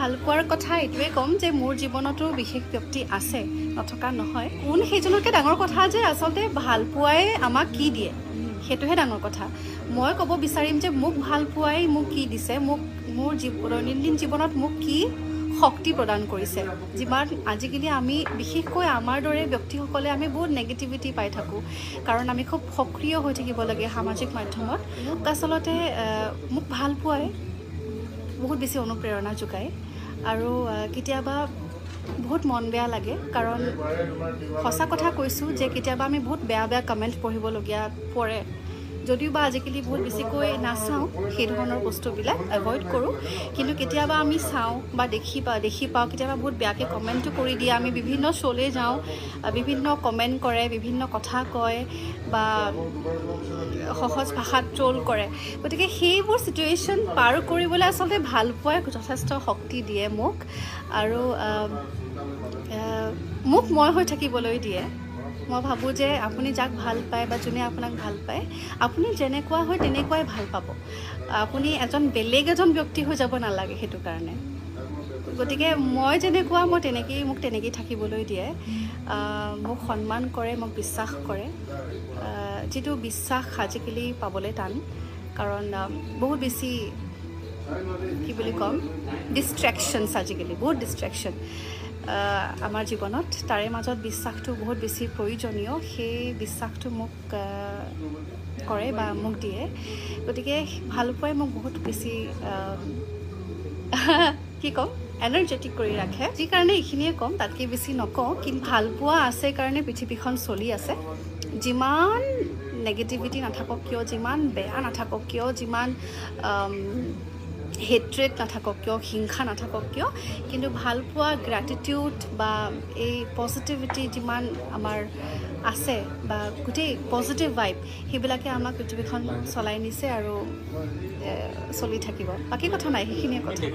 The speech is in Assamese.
ভাল পোৱাৰ কথা এটোৱে কম যে মোৰ জীৱনতো বিশেষ ব্যক্তি আছে নথকা নহয় কোন সেইজনকে ডাঙৰ কথা যে আসলতে ভাল পোৱাই আমাক কি দিয়ে হেতুহে ডাঙৰ কথা মই ক'ব বিচাৰিম যে মোক ভাল পোৱাই মোক কি দিছে মোক মোৰ দৈনন্দিন জীৱনত মোক কি শক্তি প্ৰদান কৰিছে যিমান আজিকালি আমি বিশেষকৈ আমাৰ দৰে ব্যক্তিসকলে আমি বহুত নেগেটিভিটি পাই থাকোঁ কাৰণ আমি খুব সক্ৰিয় হৈ থাকিব লাগে সামাজিক মাধ্যমত আচলতে মোক ভাল পোৱাই বহুত বেছি অনুপ্ৰেৰণা যোগায় আৰু কেতিয়াবা বহুত মন বেয়া লাগে কাৰণ সঁচা কথা কৈছোঁ যে কেতিয়াবা আমি বহুত বেয়া কমেণ্ট পঢ়িবলগীয়া পৰে যদিও বা আজিকালি বহুত বেছিকৈ নাচাওঁ সেই ধৰণৰ বস্তুবিলাক এভইড কৰোঁ কিন্তু কেতিয়াবা আমি চাওঁ বা দেখি পাওঁ কেতিয়াবা বহুত বেয়াকৈ কমেণ্টটো কৰি দিয়ে আমি বিভিন্ন শ্ব'লৈ যাওঁ বিভিন্ন কমেণ্ট কৰে বিভিন্ন কথা কয় বা সহজ ভাষাত ট্ৰল কৰে গতিকে সেইবোৰ চিটুৱেশ্যন পাৰ কৰিবলৈ আচলতে ভাল পোৱাই যথেষ্ট শক্তি দিয়ে মোক আৰু মোক মই হৈ থাকিবলৈ দিয়ে মই ভাবোঁ যে আপুনি যাক ভাল পায় বা যোনে আপোনাক ভাল পায় আপুনি যেনেকুৱা হয় তেনেকুৱাই ভাল পাব আপুনি বেলেগ এজন ব্যক্তি হৈ যাব নালাগে সেইটো কাৰণে গতিকে মই যেনেকুৱা মোক তেনেকেই থাকিবলৈ দিয়ে মোক সন্মান কৰে মোক বিশ্বাস কৰে যিটো বিশ্বাস আজিকালি পাবলৈ টান কাৰণ বহুত বেছি কি বুলি ক'ম ডিষ্ট্ৰেকশ্যনছ আজিকালি বহুত ডিষ্ট্ৰেকশ্যন আমাৰ জীৱনত তাৰে মাজত বিশ্বাসটো বহুত বেছি প্ৰয়োজনীয় সেই বিশ্বাসটো মোক কৰে বা মোক দিয়ে গতিকে ভাল পোৱাই মোক বহুত বেছি কি ক'ম এনাৰ্জেটিক কৰি ৰাখে যি কাৰণে এইখিনিয়ে ক'ম তাতকৈ বেছি নকওঁ কিন্তু ভাল পোৱা আছে কাৰণে পৃথিৱীখন চলি আছে যিমান নেগেটিভিটি নাথাকক কিয় যিমান বেয়া নাথাকক কিয় যিমান হেট্ৰেড নাথাকক কিয় হিংসা নাথাকক কিয় কিন্তু ভাল পোৱা গ্ৰেটিটিউড বা এই পজিটিভিটি যিমান আমাৰ আছে বা গোটেই পজিটিভ ভাইব সেইবিলাকে আমাক পৃথিৱীখন চলাই নিছে আৰু চলি থাকিব বাকী কথা নাই সেইখিনিয়ে কথা